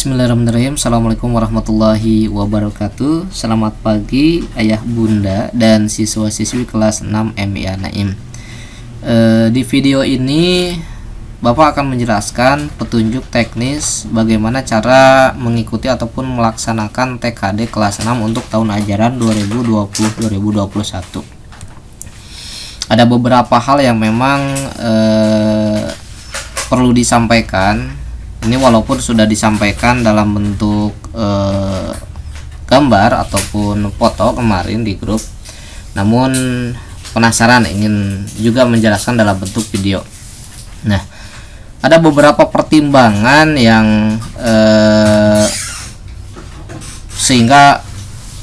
Bismillahirrahmanirrahim. Assalamualaikum warahmatullahi wabarakatuh. Selamat pagi ayah bunda dan siswa-siswi kelas 6 MIA Naim. Di video ini Bapak akan menjelaskan petunjuk teknis bagaimana cara mengikuti ataupun melaksanakan TKD kelas 6 untuk tahun ajaran 2020-2021. Ada beberapa hal yang memang perlu disampaikan. Ini walaupun sudah disampaikan dalam bentuk gambar ataupun foto kemarin di grup, namun penasaran ingin juga menjelaskan dalam bentuk video. Nah, ada beberapa pertimbangan yang sehingga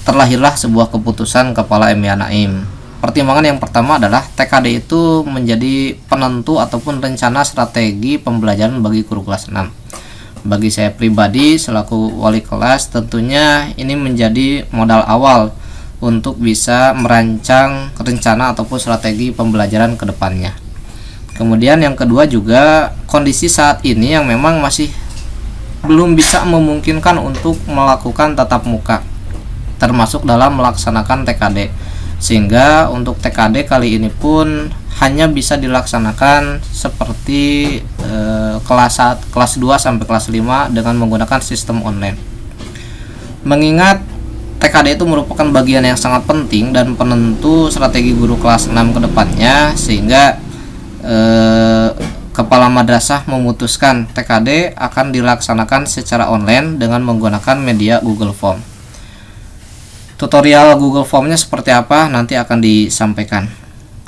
terlahirlah sebuah keputusan Kepala MIA Naim. Pertimbangan yang pertama adalah TKD itu menjadi penentu ataupun rencana strategi pembelajaran bagi guru kelas 6. Bagi saya pribadi selaku wali kelas, tentunya ini menjadi modal awal untuk bisa merancang rencana ataupun strategi pembelajaran ke depannya. Kemudian yang kedua juga kondisi saat ini yang memang masih belum bisa memungkinkan untuk melakukan tatap muka, termasuk dalam melaksanakan TKD. Sehingga untuk TKD kali ini pun hanya bisa dilaksanakan seperti kelas 2 sampai kelas 5 dengan menggunakan sistem online. Mengingat TKD itu merupakan bagian yang sangat penting dan penentu strategi guru kelas 6 ke depannya, sehingga Kepala Madrasah memutuskan TKD akan dilaksanakan secara online dengan menggunakan media Google Form. Tutorial Google Formnya seperti apa nanti akan disampaikan.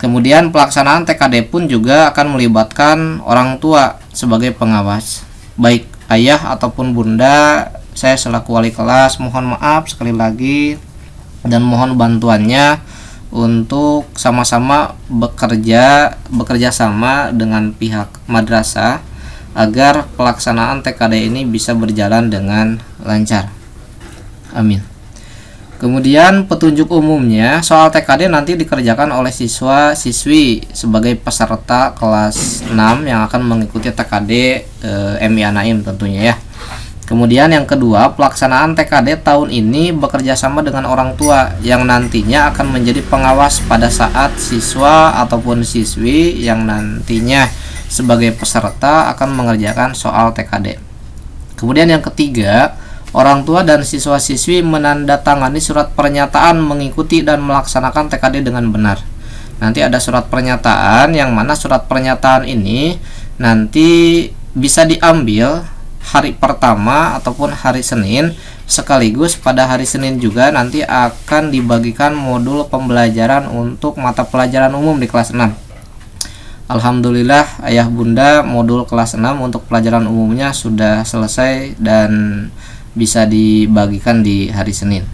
Kemudian pelaksanaan TKD pun juga akan melibatkan orang tua sebagai pengawas. Baik ayah ataupun bunda, saya selaku wali kelas mohon maaf sekali lagi dan mohon bantuannya untuk sama-sama bekerja sama dengan pihak madrasah agar pelaksanaan TKD ini bisa berjalan dengan lancar. Amin. Kemudian petunjuk umumnya soal TKD nanti dikerjakan oleh siswa-siswi sebagai peserta kelas 6 yang akan mengikuti TKD MIA Naim tentunya ya. Kemudian yang kedua, pelaksanaan TKD tahun ini bekerja sama dengan orang tua yang nantinya akan menjadi pengawas pada saat siswa ataupun siswi yang nantinya sebagai peserta akan mengerjakan soal TKD. Kemudian yang ketiga, orang tua dan siswa-siswi menandatangani surat pernyataan mengikuti dan melaksanakan TKD dengan benar. Nanti ada surat pernyataan yang mana surat pernyataan ini nanti bisa diambil hari pertama ataupun hari Senin, sekaligus pada hari Senin juga nanti akan dibagikan modul pembelajaran untuk mata pelajaran umum di kelas 6. Alhamdulillah ayah bunda, modul kelas 6 untuk pelajaran umumnya sudah selesai dan bisa dibagikan di hari Senin.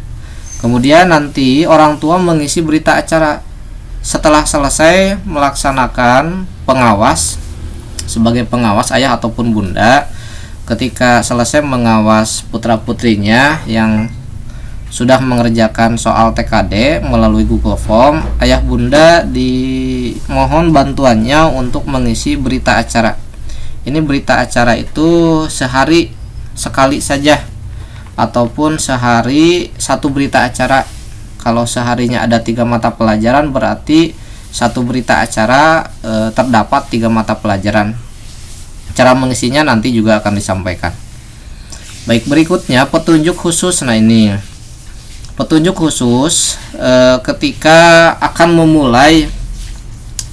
Kemudian nanti orang tua mengisi berita acara setelah selesai melaksanakan pengawas sebagai pengawas ayah ataupun bunda. Ketika selesai mengawas putra-putrinya yang sudah mengerjakan soal TKD melalui Google Form, ayah bunda dimohon bantuannya untuk mengisi berita acara. Ini berita acara itu sehari sekali saja ataupun sehari satu berita acara. Kalau seharinya ada 3 mata pelajaran, berarti satu berita acara terdapat 3 mata pelajaran. Cara mengisinya nanti juga akan disampaikan. Baik, berikutnya petunjuk khusus. Nah, ini petunjuk khusus ketika akan memulai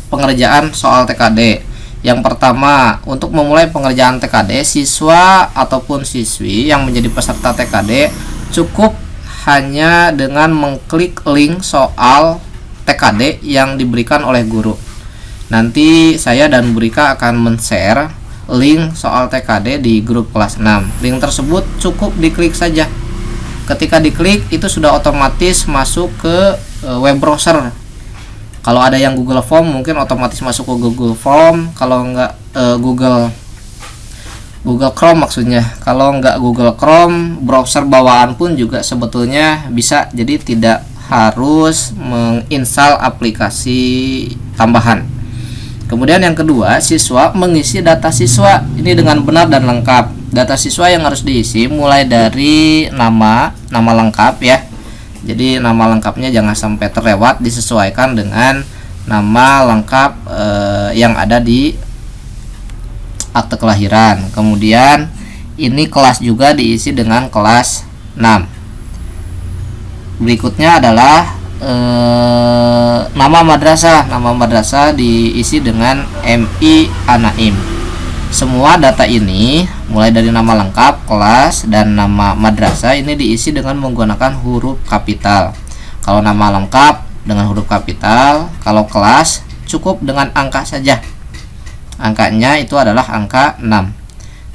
pengerjaan soal TKD. Yang pertama, untuk memulai pengerjaan TKD, siswa ataupun siswi yang menjadi peserta TKD cukup hanya dengan mengklik link soal TKD yang diberikan oleh guru. Nanti saya dan Bu Rika akan men-share link soal TKD di grup kelas 6. Link tersebut cukup diklik saja. Ketika diklik itu sudah otomatis masuk ke web browser. Kalau ada yang Google Form mungkin otomatis masuk ke Google Form, kalau enggak Google Chrome maksudnya. Kalau enggak Google Chrome, browser bawaan pun juga sebetulnya bisa. Jadi tidak harus menginstal aplikasi tambahan. Kemudian yang kedua, siswa mengisi data siswa ini dengan benar dan lengkap. Data siswa yang harus diisi mulai dari nama lengkap ya. Jadi nama lengkapnya jangan sampai terlewat, disesuaikan dengan nama lengkap yang ada di akte kelahiran. Kemudian ini kelas juga diisi dengan kelas 6. Berikutnya adalah nama madrasah. Nama madrasah diisi dengan MI Anaim. Semua data ini mulai dari nama lengkap, kelas, dan nama madrasah ini diisi dengan menggunakan huruf kapital. Kalau nama lengkap dengan huruf kapital, kalau kelas cukup dengan angka saja. Angkanya itu adalah angka 6.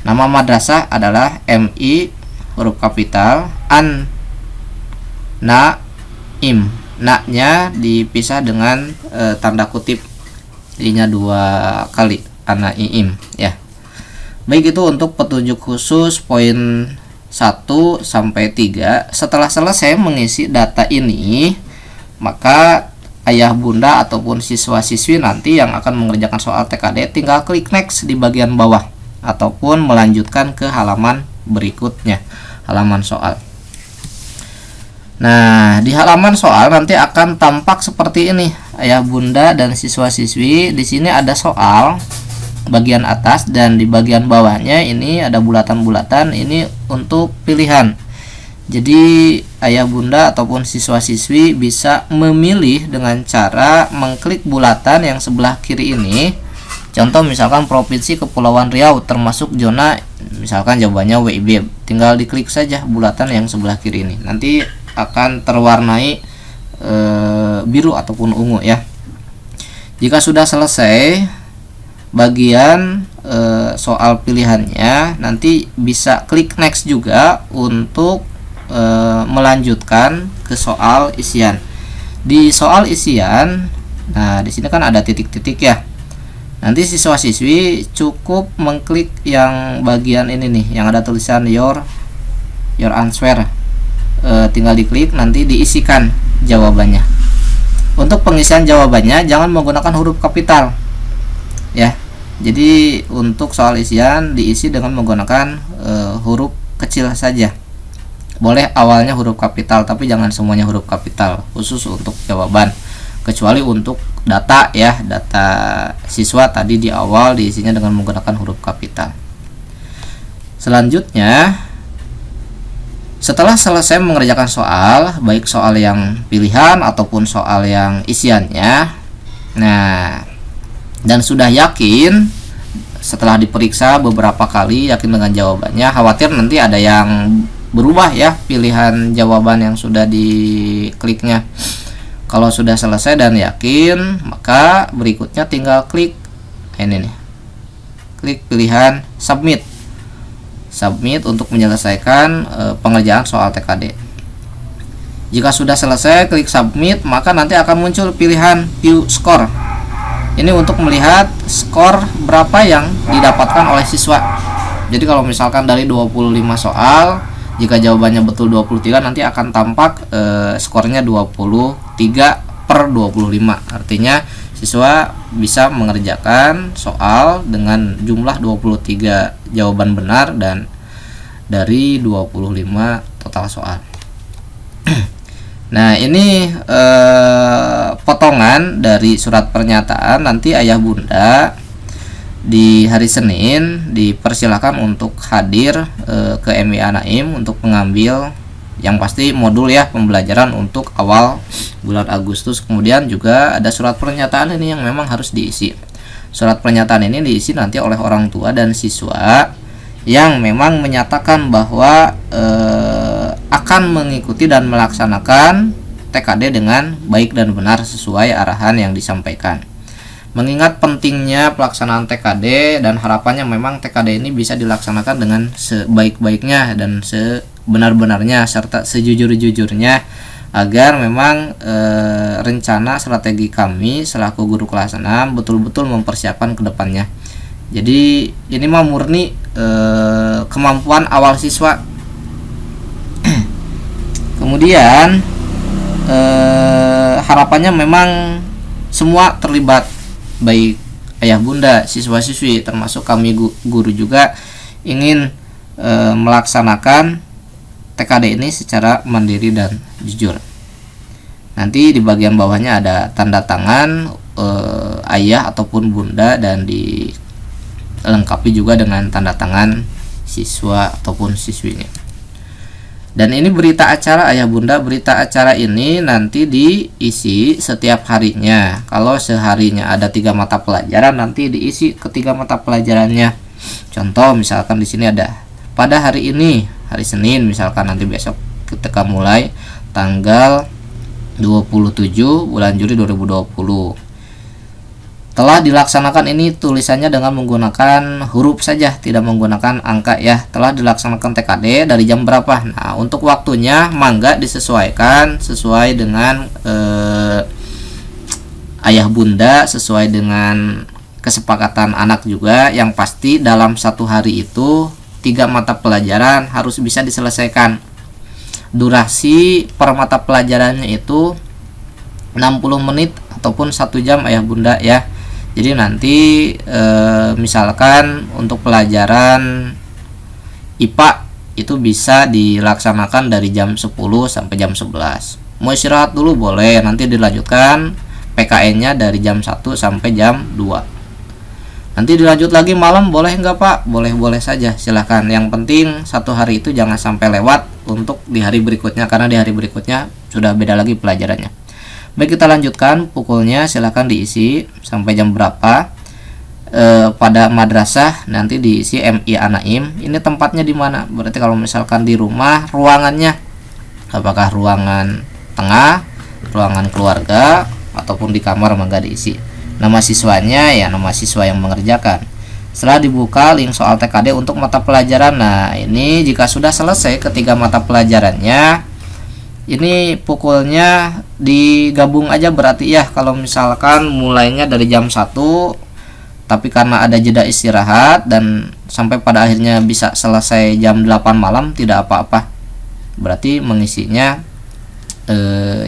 Nama madrasah adalah MI huruf kapital, An Naim. Na-nya dipisah dengan tanda kutip, jadinya 2 kali, Anaim ya. Baik, itu untuk petunjuk khusus poin 1 sampai 3. Setelah selesai mengisi data ini, maka ayah bunda ataupun siswa-siswi nanti yang akan mengerjakan soal TKD tinggal klik next di bagian bawah ataupun melanjutkan ke halaman berikutnya, halaman soal. Nah, di halaman soal nanti akan tampak seperti ini. Ayah bunda dan siswa-siswi, di sini ada soal bagian atas, dan di bagian bawahnya ini ada bulatan-bulatan, ini untuk pilihan. Jadi ayah bunda ataupun siswa-siswi bisa memilih dengan cara mengklik bulatan yang sebelah kiri ini. Contoh misalkan Provinsi Kepulauan Riau termasuk zona, misalkan jawabannya WIB, tinggal diklik saja bulatan yang sebelah kiri ini, nanti akan terwarnai biru ataupun ungu ya. Jika sudah selesai bagian soal pilihannya, nanti bisa klik next juga untuk melanjutkan ke soal isian. Di soal isian, nah di sini kan ada titik-titik ya. Nanti siswa-siswi cukup mengklik yang bagian ini nih, yang ada tulisan your answer. Tinggal diklik, nanti diisikan jawabannya. Untuk pengisian jawabannya jangan menggunakan huruf kapital ya. Jadi untuk soal isian diisi dengan menggunakan huruf kecil saja. Boleh awalnya huruf kapital, tapi jangan semuanya huruf kapital, khusus untuk jawaban. Kecuali untuk data ya, data siswa tadi di awal diisinya dengan menggunakan huruf kapital. Selanjutnya, setelah selesai mengerjakan soal, baik soal yang pilihan ataupun soal yang isiannya, nah, dan sudah yakin setelah diperiksa beberapa kali, yakin dengan jawabannya, khawatir nanti ada yang berubah ya pilihan jawaban yang sudah dikliknya. Kalau sudah selesai dan yakin, maka berikutnya tinggal klik ini nih, klik pilihan submit untuk menyelesaikan pengerjaan soal TKD. Jika sudah selesai klik submit, maka nanti akan muncul pilihan view score. Ini untuk melihat skor berapa yang didapatkan oleh siswa. Jadi kalau misalkan dari 25 soal, jika jawabannya betul 23, nanti akan tampak skornya 23/25. Artinya siswa bisa mengerjakan soal dengan jumlah 23 jawaban benar dan dari 25 total soal. Nah, ini potongan dari surat pernyataan. Nanti ayah bunda di hari Senin dipersilakan untuk hadir ke MI Anaim untuk mengambil yang pasti modul ya, pembelajaran untuk awal bulan Agustus. Kemudian juga ada surat pernyataan ini yang memang harus diisi. Surat pernyataan ini diisi nanti oleh orang tua dan siswa yang memang menyatakan bahwa akan mengikuti dan melaksanakan TKD dengan baik dan benar sesuai arahan yang disampaikan. Mengingat pentingnya pelaksanaan TKD dan harapannya memang TKD ini bisa dilaksanakan dengan sebaik-baiknya dan sebenar-benarnya serta sejujur-jujurnya, agar memang rencana strategi kami selaku guru kelas 6 betul-betul mempersiapkan ke depannya. Jadi ini mah murni kemampuan awal siswa. Kemudian harapannya memang semua terlibat, baik ayah bunda, siswa-siswi, termasuk kami guru juga ingin melaksanakan TKD ini secara mandiri dan jujur. Nanti di bagian bawahnya ada tanda tangan ayah ataupun bunda dan dilengkapi juga dengan tanda tangan siswa ataupun siswinya. Dan ini berita acara ayah bunda. Berita acara ini nanti diisi setiap harinya. Kalau seharinya ada 3 mata pelajaran, nanti diisi ke 3 mata pelajarannya. Contoh misalkan di sini ada pada hari ini, hari Senin misalkan, nanti besok ketika mulai tanggal 27 bulan Juli 2020. Telah dilaksanakan, ini tulisannya dengan menggunakan huruf saja, tidak menggunakan angka ya. Telah dilaksanakan TKD dari jam berapa. Nah, untuk waktunya mangga disesuaikan sesuai dengan ayah bunda, sesuai dengan kesepakatan anak juga. Yang pasti dalam satu hari itu 3 mata pelajaran harus bisa diselesaikan. Durasi per mata pelajarannya itu 60 menit ataupun 1 jam ayah bunda ya. Jadi nanti misalkan untuk pelajaran IPA itu bisa dilaksanakan dari jam 10 sampai jam 11. Mau istirahat dulu boleh, nanti dilanjutkan PKN-nya dari jam 1 sampai jam 2. Nanti dilanjut lagi malam, boleh nggak Pak? Boleh-boleh saja, silahkan. Yang penting satu hari itu jangan sampai lewat untuk di hari berikutnya, karena di hari berikutnya sudah beda lagi pelajarannya. Baik, kita lanjutkan. Pukulnya silahkan diisi sampai jam berapa. Pada madrasah nanti diisi MI Anaim. Ini tempatnya di mana? Berarti kalau misalkan di rumah, ruangannya apakah ruangan tengah, ruangan keluarga, ataupun di kamar, mangga diisi. Nama siswanya ya nama siswa yang mengerjakan. Setelah dibuka link soal TKD untuk mata pelajaran. Nah, ini jika sudah selesai ketiga mata pelajarannya, ini pukulnya digabung aja berarti ya. Kalau misalkan mulainya dari jam 1, tapi karena ada jeda istirahat dan sampai pada akhirnya bisa selesai jam 8 malam, tidak apa-apa. Berarti mengisinya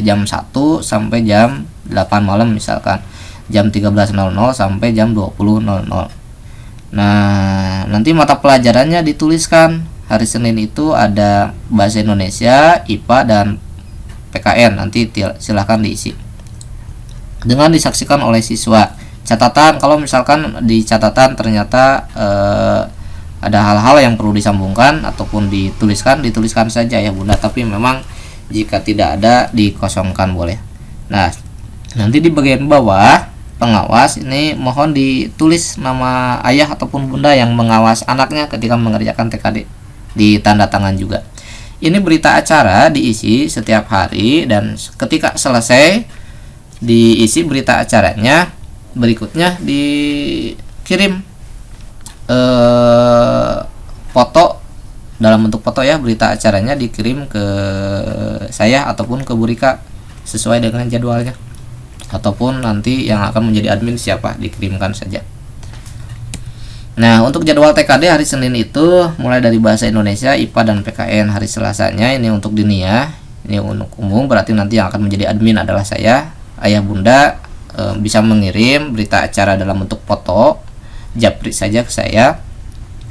jam 1 sampai jam 8 malam, misalkan jam 13.00 sampai jam 20.00. Nah, nanti mata pelajarannya dituliskan. Hari Senin itu ada bahasa Indonesia, IPA, dan PKN. Nanti silahkan diisi dengan disaksikan oleh siswa. Catatan, kalau misalkan di catatan ternyata ada hal-hal yang perlu disambungkan ataupun dituliskan saja ya bunda. Tapi memang jika tidak ada dikosongkan boleh. Nah, nanti di bagian bawah pengawas ini mohon ditulis nama ayah ataupun bunda yang mengawas anaknya ketika mengerjakan TKD, di tanda tangan juga. Ini berita acara diisi setiap hari, dan ketika selesai diisi berita acaranya, berikutnya dikirim foto dalam bentuk foto ya. Berita acaranya dikirim ke saya ataupun ke Bu Rika sesuai dengan jadwalnya, ataupun nanti yang akan menjadi admin siapa, dikirimkan saja. Nah, untuk jadwal TKD hari Senin itu mulai dari bahasa Indonesia, IPA, dan PKN. Hari Selasanya ini untuk dinia, ini untuk umum, berarti nanti yang akan menjadi admin adalah saya. Ayah bunda bisa mengirim berita acara dalam bentuk foto, japri saja ke saya.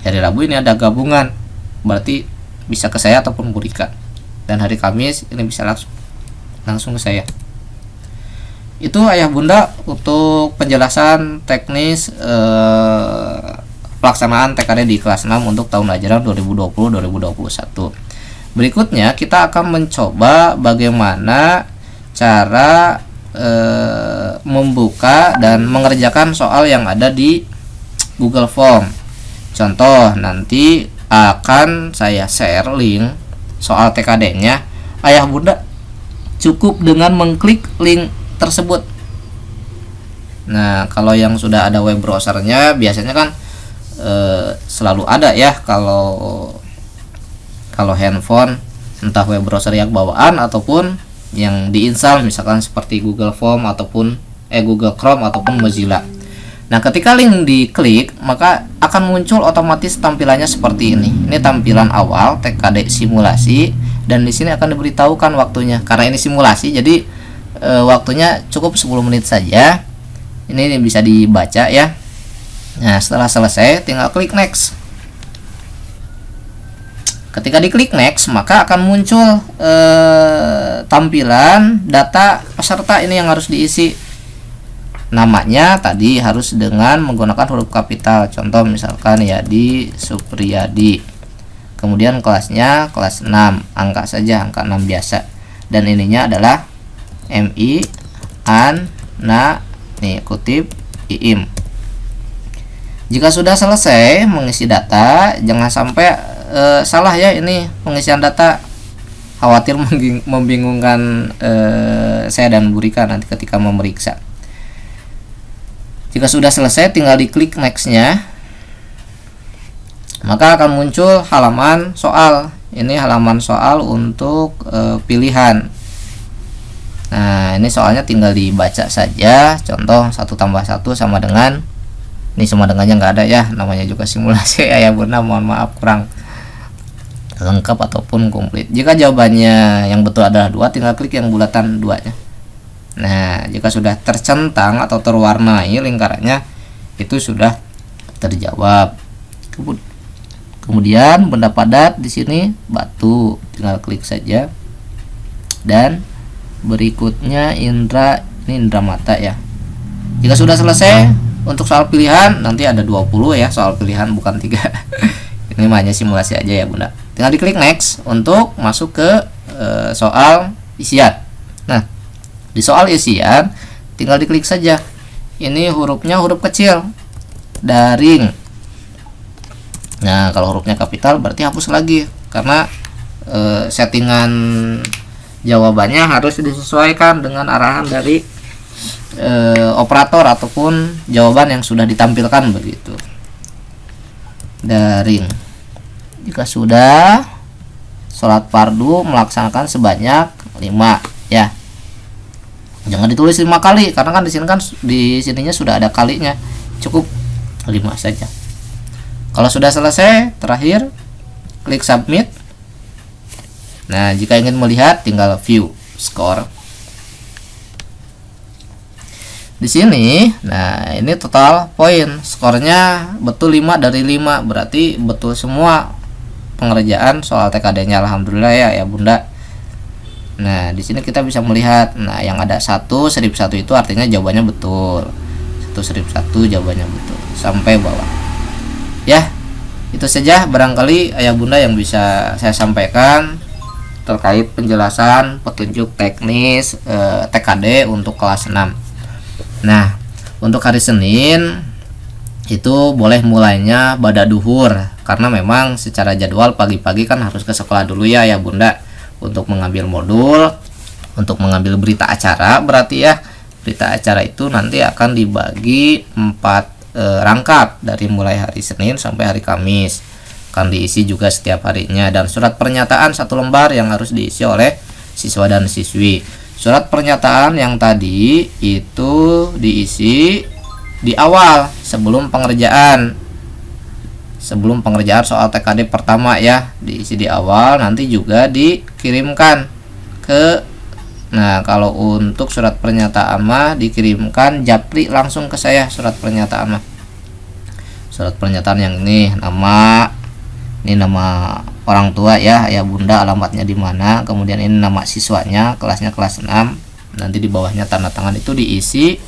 Hari Rabu ini ada gabungan, berarti bisa ke saya ataupun Bu Rika. Dan hari Kamis ini bisa langsung ke saya. Itu ayah bunda untuk penjelasan teknis pelaksanaan TKD di kelas 6 untuk tahun ajaran 2020-2021. Berikutnya kita akan mencoba bagaimana cara membuka dan mengerjakan soal yang ada di Google Form. Contoh, nanti akan saya share link soal TKD-nya. Ayah bunda cukup dengan mengklik link tersebut. Nah, kalau yang sudah ada web browsernya biasanya kan selalu ada ya. Kalau handphone, entah web browser yang bawaan ataupun yang diinstal, misalkan seperti Google Form ataupun Google Chrome ataupun Mozilla. Nah, ketika link diklik, maka akan muncul otomatis tampilannya seperti ini. Ini tampilan awal TKD simulasi, dan di sini akan diberitahukan waktunya. Karena ini simulasi, jadi waktunya cukup 10 menit saja. Ini bisa dibaca ya. Nah, setelah selesai tinggal klik next. Ketika diklik next, maka akan muncul tampilan data peserta ini yang harus diisi. Namanya tadi harus dengan menggunakan huruf kapital. Contoh misalkan Yadi Supriyadi. Kemudian kelasnya kelas 6, angka saja, angka 6 biasa. Dan ininya adalah MI Ana, nih kutip IIM. Jika sudah selesai mengisi data, jangan sampai salah ya ini pengisian data. Khawatir membingungkan saya dan Bu Rika nanti ketika memeriksa. Jika sudah selesai tinggal diklik next-nya, maka akan muncul halaman soal. Ini halaman soal untuk pilihan. Nah, ini soalnya tinggal dibaca saja. Contoh 1 tambah 1 sama dengan, ini sama dengannya nggak ada ya, namanya juga simulasi ya Bunda, mohon maaf kurang lengkap ataupun komplit. Jika jawabannya yang betul adalah 2, tinggal klik yang bulatan 2-nya. Nah, jika sudah tercentang atau terwarnai lingkarannya, itu sudah terjawab. Kemudian benda padat di sini batu, tinggal klik saja. Dan berikutnya indra, ini indra mata ya. Jika sudah selesai untuk soal pilihan, nanti ada 20 ya soal pilihan, bukan 3. Ini hanya simulasi aja ya Bunda. Tinggal diklik next untuk masuk ke soal isian. Nah, di soal isian tinggal diklik saja. Ini hurufnya huruf kecil, daring. Nah, kalau hurufnya kapital berarti hapus lagi, karena settingan jawabannya harus disesuaikan dengan arahan dari operator ataupun jawaban yang sudah ditampilkan begitu. Daring. Jika sudah, sholat fardu melaksanakan sebanyak 5 ya. Jangan ditulis 5 kali karena kan di sininya sudah ada kalinya. Cukup 5 saja. Kalau sudah selesai, terakhir klik submit. Nah, jika ingin melihat tinggal view score. Di sini, nah ini total poin. Skornya betul 5 dari 5, berarti betul semua pengerjaan soal TKD-nya, alhamdulillah ya Bunda. Nah, di sini kita bisa melihat, nah yang ada 1 serip 1 itu artinya jawabannya betul. 1 serip 1 jawabannya betul sampai bawah. Ya, itu saja barangkali ayah Bunda yang bisa saya sampaikan terkait penjelasan petunjuk teknis TKD untuk kelas 6. Nah, untuk hari Senin itu boleh mulainya pada duhur, karena memang secara jadwal pagi-pagi kan harus ke sekolah dulu ya Bunda, untuk mengambil modul, untuk mengambil berita acara. Berarti ya berita acara itu nanti akan dibagi 4 rangkap dari mulai hari Senin sampai hari Kamis, akan diisi juga setiap harinya. Dan surat pernyataan 1 lembar yang harus diisi oleh siswa dan siswi. Surat pernyataan yang tadi itu diisi di awal sebelum pengerjaan soal TKD pertama ya, diisi di awal, nanti juga dikirimkan ke, nah kalau untuk surat pernyataan mah dikirimkan japri langsung ke saya. Surat pernyataan yang ini nama orang tua ya Bunda, alamatnya di mana, kemudian ini nama siswanya, kelasnya kelas 6, nanti di bawahnya tanda tangan itu diisi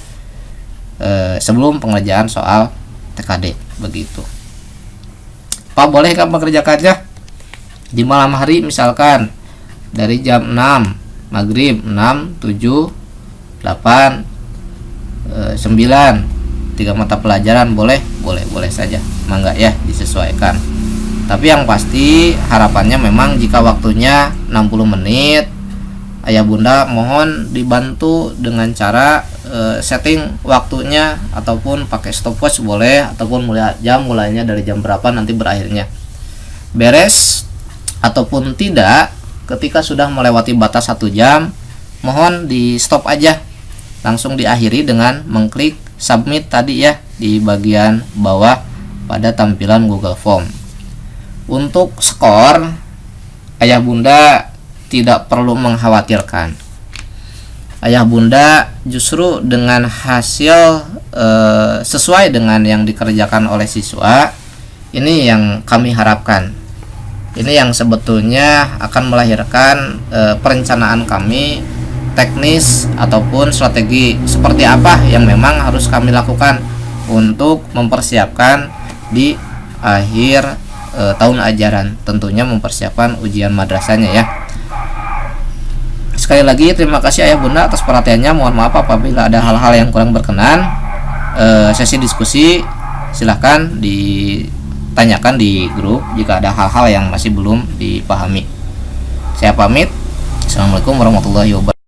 sebelum pengerjaan soal TKD begitu. Pak, boleh kan mengerjakannya di malam hari, misalkan dari jam 6 maghrib, 6, 7, 8, 9, 3 mata pelajaran, boleh saja, mangga ya, disesuaikan. Tapi yang pasti harapannya memang jika waktunya 60 menit, ayah Bunda mohon dibantu dengan cara setting waktunya, ataupun pakai stopwatch boleh, ataupun melihat jam mulainya dari jam berapa nanti berakhirnya. Beres ataupun tidak, ketika sudah melewati batas 1 jam, mohon di stop aja, langsung diakhiri dengan mengklik submit tadi ya di bagian bawah pada tampilan Google Form. Untuk skor, ayah Bunda tidak perlu mengkhawatirkan. Ayah Bunda justru dengan hasil sesuai dengan yang dikerjakan oleh siswa, ini yang kami harapkan. Ini yang sebetulnya akan melahirkan perencanaan kami, teknis ataupun strategi seperti apa yang memang harus kami lakukan untuk mempersiapkan di akhir tahun ajaran, tentunya mempersiapkan ujian madrasahnya ya. Sekali lagi terima kasih ayah bunda atas perhatiannya. Mohon maaf apabila ada hal-hal yang kurang berkenan. Sesi diskusi silahkan ditanyakan di grup jika ada hal-hal yang masih belum dipahami. Saya pamit. Assalamualaikum warahmatullahi wabarakatuh.